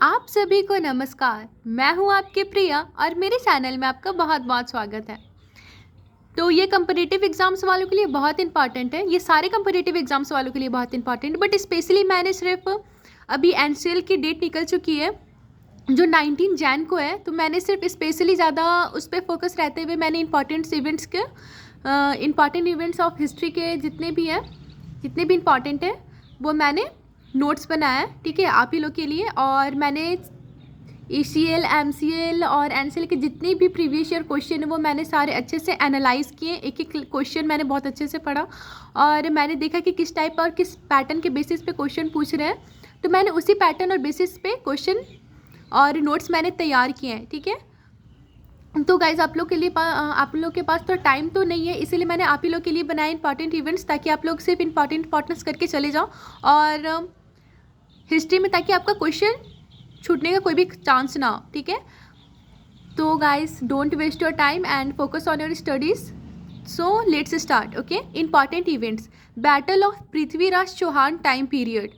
आप सभी को नमस्कार। मैं हूं आपकी प्रिया और मेरे चैनल में आपका बहुत बहुत स्वागत है। तो ये कम्पिटिटिव एग्ज़ाम्स वालों के लिए बहुत इंपॉर्टेंट है। ये सारे कम्पिटिटिव एग्ज़ाम्स वालों के लिए बहुत इंपॉर्टेंट, बट स्पेशली मैंने सिर्फ अभी एनसीएल की डेट निकल चुकी है जो 19 जैन को है, तो मैंने सिर्फ स्पेशली ज़्यादा उस पर फोकस रहते हुए मैंने इंपॉर्टेंट इवेंट्स ऑफ हिस्ट्री के जितने भी इंपॉर्टेंट है वो मैंने नोट्स बनाया है। ठीक है, आप ही लोग के लिए। और मैंने ईसीएल, एमसीएल और एनसीएल के जितने भी प्रीवियस ईयर क्वेश्चन है वो मैंने सारे अच्छे से एनालाइज किए। एक एक क्वेश्चन मैंने बहुत अच्छे से पढ़ा और मैंने देखा कि किस टाइप और किस पैटर्न के बेसिस पे क्वेश्चन पूछ रहे हैं, तो मैंने उसी पैटर्न और बेसिस पे क्वेश्चन और नोट्स मैंने तैयार किए हैं। ठीक है, तो गाइज आप लोग के पास तो टाइम तो नहीं है, इसीलिए मैंने आप ही लोग के लिए बनाए इंपॉर्टेंट इवेंट्स, ताकि आप लोग सिर्फ इंपॉर्टेंट करके चले जाओ और हिस्ट्री में, ताकि आपका क्वेश्चन छूटने का कोई भी चांस ना हो। ठीक है, तो guys don't waste your time and focus on your studies. So let's start. Okay, important events. Battle of Prithviraj Chauhan time period.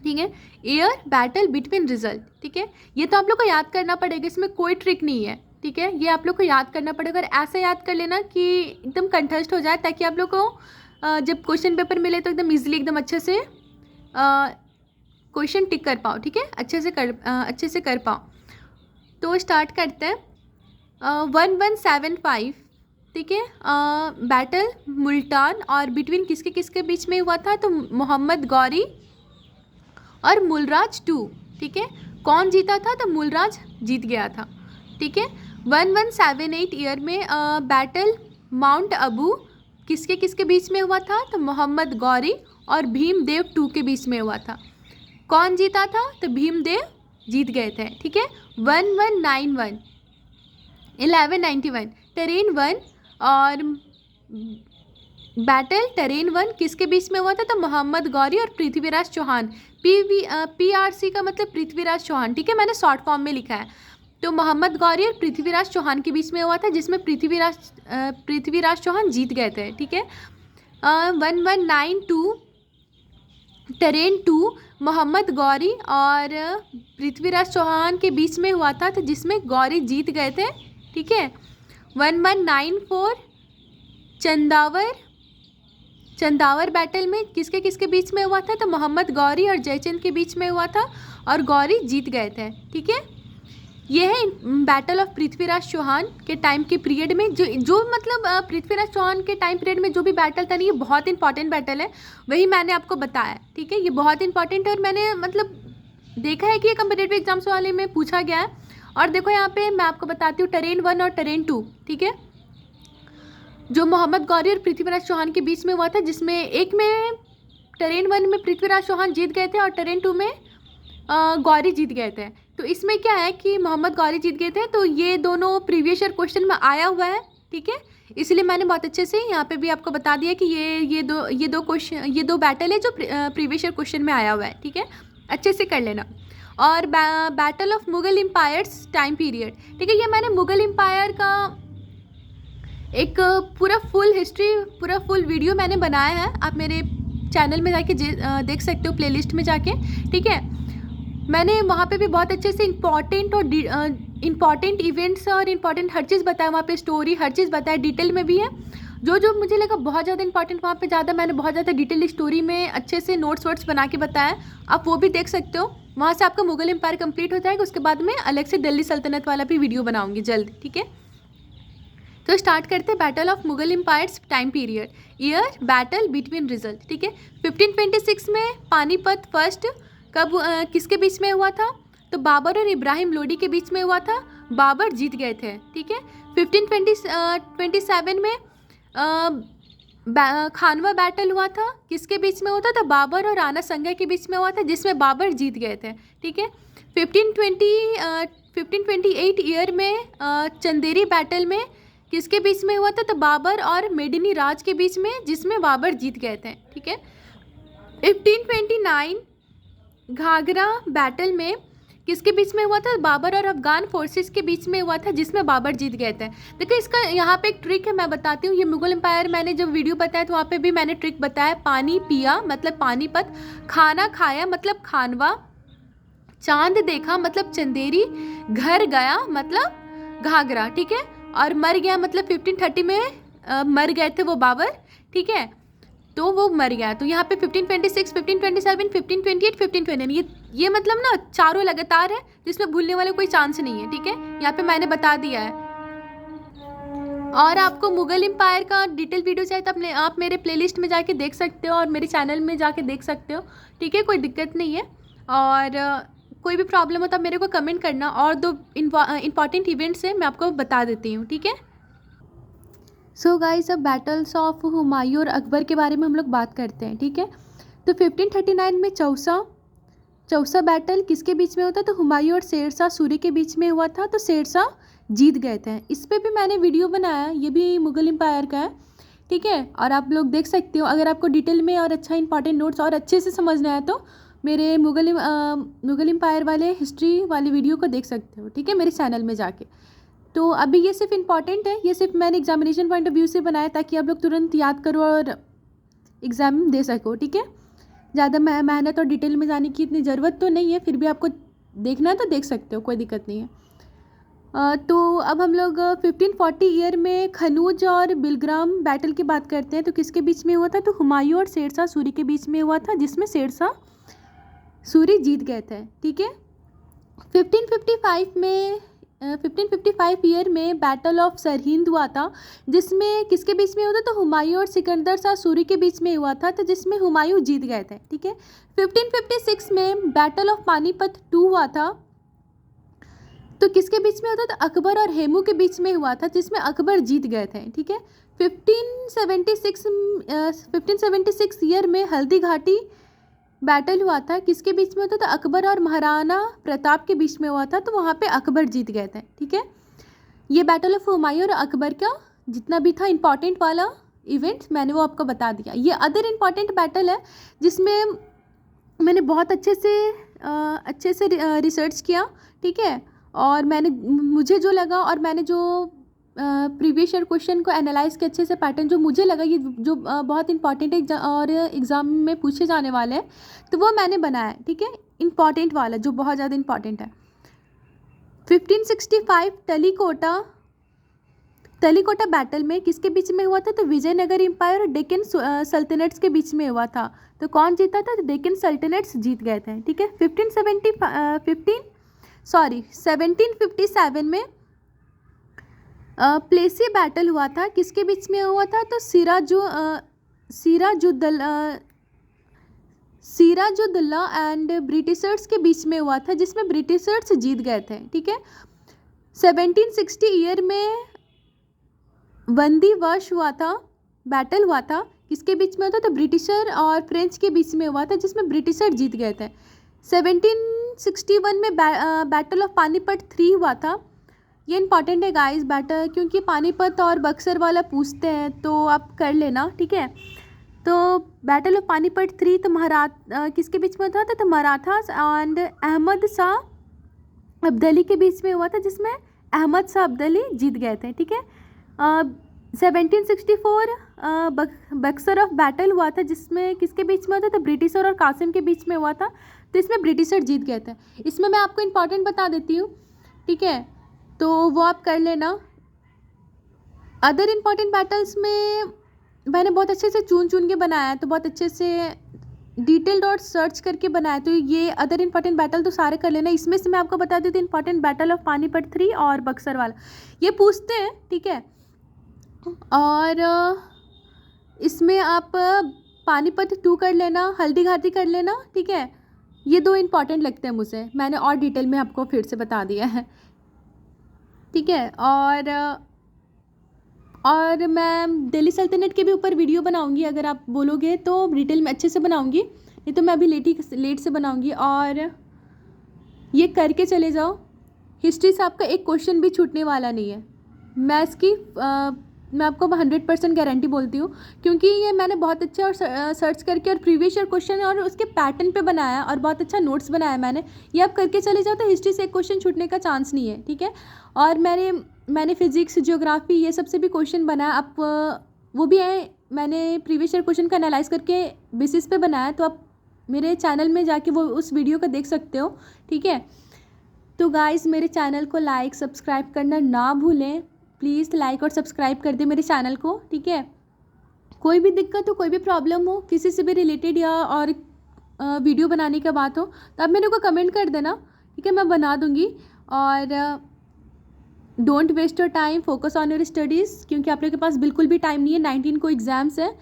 ठीक है, ईयर, बैटल, बिटवीन, रिजल्ट। ठीक है, ये तो आप लोग को याद करना पड़ेगा, इसमें कोई ट्रिक नहीं है। ठीक है, ये आप लोग को याद करना पड़ेगा और ऐसा याद कर लेना कि एकदम कंठस्थ हो जाए, ताकि आप लोग को जब क्वेश्चन पेपर मिले तो एकदम इजीली, एकदम अच्छे से क्वेश्चन टिक कर पाओ। ठीक है, अच्छे से कर पाओ। तो स्टार्ट करते हैं। 1175। ठीक है, बैटल मुल्तान और बिटवीन किसके किसके बीच में हुआ था, तो मोहम्मद गौरी और मुलराज टू। ठीक है, कौन जीता था, तो मुलराज जीत गया था। ठीक है, 1178 ईयर में बैटल माउंट अबू किसके किसके बीच में हुआ था, तो मोहम्मद गौरी और भीमदेव टू के बीच में हुआ था। कौन जीता था, तो भीमदेव जीत गए थे। ठीक है, 1191 1191 टेरेन वन और बैटल टेरेन वन किसके बीच में हुआ था, तो मोहम्मद गौरी और पृथ्वीराज चौहान। PRC का मतलब पृथ्वीराज चौहान। ठीक है, मैंने शॉर्ट फॉर्म में लिखा है। तो मोहम्मद गौरी और पृथ्वीराज चौहान के बीच में हुआ था, जिसमें पृथ्वीराज चौहान जीत गए थे। ठीक है, 1192 टेरेन टू मोहम्मद गौरी और पृथ्वीराज चौहान के बीच में हुआ था, तो जिसमें गौरी जीत गए थे। ठीक है, 1194 चंदावर बैटल में किसके किसके बीच में हुआ था, तो मोहम्मद गौरी और जयचंद के बीच में हुआ था और गौरी जीत गए थे। ठीक है, यह है बैटल ऑफ पृथ्वीराज चौहान के टाइम के पीरियड में जो मतलब पृथ्वीराज चौहान के टाइम पीरियड में जो भी बैटल था, नहीं ये बहुत इंपॉर्टेंट बैटल है, वही मैंने आपको बताया। ठीक है, ये बहुत इंपॉर्टेंट है और मैंने मतलब देखा है कि ये कम्पिटेटिव एग्जाम्स वाले में पूछा गया है। और देखो यहाँ पे मैं आपको बताती हूँ टेरेन वन और टेरेन टू। ठीक है, जो मोहम्मद गौरी और पृथ्वीराज चौहान के बीच में हुआ था, जिसमें एक में टेरेन वन में पृथ्वीराज चौहान जीत गए थे और टेरेन टू में गौरी जीत गए थे। तो इसमें क्या है कि मोहम्मद गौरी जीत गए थे, तो ये दोनों प्रीवियस ईयर क्वेश्चन में आया हुआ है। ठीक है, इसलिए मैंने बहुत अच्छे से यहाँ पे भी आपको बता दिया कि ये दो बैटल है जो प्रीवियस ईयर क्वेश्चन में आया हुआ है। ठीक है, अच्छे से कर लेना। और battle of Mughal empires time period. ठीक है, ये मैंने मुगल एम्पायर का एक पूरा फुल वीडियो मैंने बनाया है, आप मेरे चैनल में जाके देख सकते हो, प्लेलिस्ट में जाके। ठीक है, मैंने वहाँ पे भी बहुत अच्छे से इंपॉर्टेंट इवेंट्स और इंपॉर्टेंट हर चीज़ बताया, वहाँ पे स्टोरी हर चीज़ बताया, डिटेल में भी है। जो मुझे लगा बहुत ज़्यादा इंपॉर्टेंट, वहाँ पे मैंने बहुत ज़्यादा डिटेल स्टोरी में अच्छे से नोट्स बना के बताया, आप वो भी देख सकते हो। वहाँ से आपका मुगल एम्पायर कंप्लीट हो जाएगा, उसके बाद मैं अलग से दिल्ली सल्तनत वाला भी वीडियो बनाऊँगी जल्द। ठीक है, तो स्टार्ट करते हैं battle of Mughal empires time period. Year, battle, between, result. ठीक है, 1526 में पानीपत फर्स्ट कब किसके बीच में हुआ था, तो बाबर और इब्राहिम लोदी के बीच में हुआ था, बाबर जीत गए थे। ठीक है, 1527 में खानवा बैटल हुआ था, किसके बीच में हुआ था, तो बाबर और राणा संगा के बीच में हुआ था, जिसमें बाबर जीत गए थे। ठीक है, 1528 ईयर में चंदेरी बैटल में किसके बीच में हुआ था, तो बाबर और मेदिनी राज के बीच में, जिसमें बाबर जीत गए थे। ठीक है, 1529 घाघरा बैटल में किसके बीच में हुआ था, बाबर और अफगान फोर्सेस के बीच में हुआ था, जिसमें बाबर जीत गए थे। देखो इसका यहाँ पे एक ट्रिक है, मैं बताती हूँ। ये मुगल एम्पायर मैंने जब वीडियो बताया तो वहाँ पे भी मैंने ट्रिक बताया। पानी पिया मतलब पानीपत, खाना खाया मतलब खानवा, चांद देखा मतलब चंदेरी, घर गया मतलब घाघरा, ठीक है। और मर गया मतलब 1530 में मर गए थे वो बाबर, ठीक है, तो वो मर गया। तो यहाँ पे 1526, 1527, 1528, 1529 ये मतलब ना चारों लगातार है, जिसमें भूलने वाले कोई चांस नहीं है, ठीक है। यहाँ पे मैंने बता दिया है। और आपको मुगल एम्पायर का डिटेल वीडियो चाहिए तो अपने आप मेरे प्लेलिस्ट में जाके देख सकते हो और मेरे चैनल में जाके देख सकते हो, ठीक है, कोई दिक्कत नहीं है। और कोई भी प्रॉब्लम हो तो मेरे को कमेंट करना। और दो इम्पॉर्टेंट इवेंट्स हैं, मैं आपको बता देती हूँ, ठीक है। सो गाइस, अब बैटल्स ऑफ हुमायूं और अकबर के बारे में हम लोग बात करते हैं, ठीक है। तो 1539 में चौसा बैटल किसके बीच में होता? तो हुमायूं और शेरशाह सूरी के बीच में हुआ था। तो शेरशाह जीत गए थे। इस पर भी मैंने वीडियो बनाया, ये भी मुगल एम्पायर का है, ठीक है। और आप लोग देख सकते हो। अगर आपको डिटेल में और अच्छा इंपॉर्टेंट नोट्स और अच्छे से समझना है तो मेरे मुगल एम्पायर वाले हिस्ट्री वाले वीडियो को देख सकते हो, ठीक है, मेरे चैनल में जाके। तो अभी ये सिर्फ इम्पॉर्टेंट है, ये सिर्फ मैंने एग्जामिनेशन पॉइंट ऑफ व्यू से बनाया ताकि आप लोग तुरंत याद करो और एग्ज़ाम दे सको, ठीक है। ज़्यादा मेहनत और डिटेल में जाने की इतनी ज़रूरत तो नहीं है, फिर भी आपको देखना है तो देख सकते हो, कोई दिक्कत नहीं है। तो अब हम लोग 1540 ईयर में खनूज और बिलग्राम बैटल की बात करते हैं। तो किसके बीच में हुआ था? तो हुमायूं और शेरशाह सूरी के बीच में हुआ था, जिसमें शेरशाह सूरी जीत गए थे, ठीक है। 1555 ईयर में बैटल ऑफ सरहिंद हुआ था, जिसमें किसके बीच में हुआ था? तो हुमायूं और सिकंदर शाह सूरी के बीच में हुआ था, तो जिसमें हुमायूं जीत गए थे, ठीक है। 1556 में बैटल ऑफ पानीपत 2 हुआ था, तो किसके बीच में होता था? अकबर और हेमू के बीच में हुआ था, जिसमें अकबर जीत गए थे, ठीक है। 1576 ईयर में हल्दी घाटी बैटल हुआ था, किसके बीच में होता था? अकबर और महाराणा प्रताप के बीच में हुआ था, तो वहाँ पे अकबर जीत गए थे, ठीक है। ये बैटल ऑफ हुमायूं और अकबर का जितना भी था इंपॉर्टेंट वाला इवेंट मैंने वो आपको बता दिया। ये अदर इम्पॉर्टेंट बैटल है जिसमें मैंने बहुत अच्छे से रिसर्च किया, ठीक है। और मुझे जो लगा और मैंने जो प्रीवियस ईयर क्वेश्चन को एनालाइज किया अच्छे से, पैटर्न जो मुझे लगा ये जो बहुत इंपॉर्टेंट है और एग्ज़ाम में पूछे जाने वाले हैं, तो वो मैंने बनाया, ठीक है, इंपॉर्टेंट वाला जो बहुत ज़्यादा इंपॉर्टेंट है। 1565 तलीकोटा बैटल में किसके बीच में हुआ था? तो विजयनगर एम्पायर और डेक्कन सल्तनट्स के बीच में हुआ था। तो कौन जीता था? तो डेक्कन सल्तनट्स जीत गए थे, ठीक है। 1757 में प्लेसी बैटल हुआ था, किसके बीच में हुआ था? तो सिराजुद्दौला एंड ब्रिटिशर्स के बीच में हुआ था, जिसमें ब्रिटिशर्स जीत गए थे, ठीक है। 1760 ईयर में बंदीवश बैटल हुआ था, किसके बीच में होता? तो ब्रिटिशर और फ्रेंच के बीच में हुआ था, जिसमें ब्रिटिशर जीत गए थे। 1761 में बैटल ऑफ पानीपत 3 हुआ था। ये इंपॉर्टेंट है गाइस बैटल, क्योंकि पानीपत और बक्सर वाला पूछते हैं, तो आप कर लेना, ठीक है। तो बैटल ऑफ पानीपत 3 तो किसके बीच में हुआ था? तो मराठास एंड अहमद शाह अब्दाली के बीच में हुआ था, जिसमें अहमद शाह अब्दाली जीत गए थे, ठीक है। 1764 बक्सर ऑफ बैटल हुआ था, जिसमें किसके बीच में हुआ था? तो ब्रिटिशर और कासिम के बीच में हुआ था, तो इसमें ब्रिटिशर जीत गए थे। इसमें मैं आपको इंपॉर्टेंट बता देती हूँ, ठीक है, तो वो आप कर लेना। अदर इम्पॉर्टेंट बैटल्स में मैंने बहुत अच्छे से चुन के बनाया है, तो बहुत अच्छे से डिटेल्ड और सर्च करके बनाया, तो ये अदर इम्पॉर्टेंट बैटल तो सारे कर लेना। इसमें से मैं आपको बता देती हूँ इंपॉर्टेंट बैटल ऑफ पानीपत 3 और बक्सर वाला, ये पूछते हैं, ठीक है। और इसमें आप पानीपत 2 कर लेना, हल्दी घाटी कर लेना, ठीक है। ये 2 इंपॉर्टेंट लगते हैं मुझे, मैंने और डिटेल में आपको फिर से बता दिया है, ठीक है। और मैं दिल्ली सल्तनत के भी ऊपर वीडियो बनाऊंगी, अगर आप बोलोगे तो डिटेल में अच्छे से बनाऊंगी, नहीं तो मैं अभी लेट से बनाऊंगी। और ये करके चले जाओ, हिस्ट्री से आपका एक क्वेश्चन भी छूटने वाला नहीं है। मैं आपको 100% गारंटी बोलती हूँ, क्योंकि ये मैंने बहुत अच्छा और सर्च करके और प्रीवियस ईयर क्वेश्चन और उसके पैटर्न पे बनाया और बहुत अच्छा नोट्स बनाया मैंने। ये आप करके चले जाओ तो हिस्ट्री से एक क्वेश्चन छूटने का चांस नहीं है, ठीक है। और मैंने फिजिक्स, जियोग्राफी ये सब से भी क्वेश्चन बनाया, आप वो भी है, मैंने प्रीवियस ईयर क्वेश्चन का एनालाइज करके बेसिस पे बनाया, तो आप मेरे चैनल में जाके वो उस वीडियो को देख सकते हो, ठीक है। तो गाइस मेरे चैनल को लाइक सब्सक्राइब करना ना भूलें, प्लीज़ लाइक और सब्सक्राइब कर दें मेरे चैनल को, ठीक है। कोई भी दिक्कत हो, कोई भी प्रॉब्लम हो, किसी से भी रिलेटेड या और वीडियो बनाने की बात हो तो आप मेरे को कमेंट कर देना, ठीक है, मैं बना दूँगी। और don't waste your time, focus on your studies, क्योंकि आप लोग के पास बिल्कुल भी टाइम नहीं है, 19 को एग्ज़ाम्स है,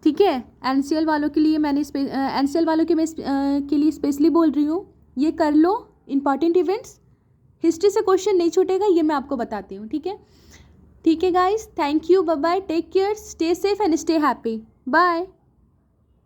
ठीक है। एनसीएल वालों के लिए एनसीएल वालों के लिए स्पेशली बोल रही हूँ, ये कर लो इंपॉर्टेंट इवेंट्स, हिस्ट्री से क्वेश्चन नहीं छूटेगा, ये मैं आपको बताती हूँ, ठीक है। ठीक है guys, thank you, bye bye, take care, stay safe and stay happy, bye.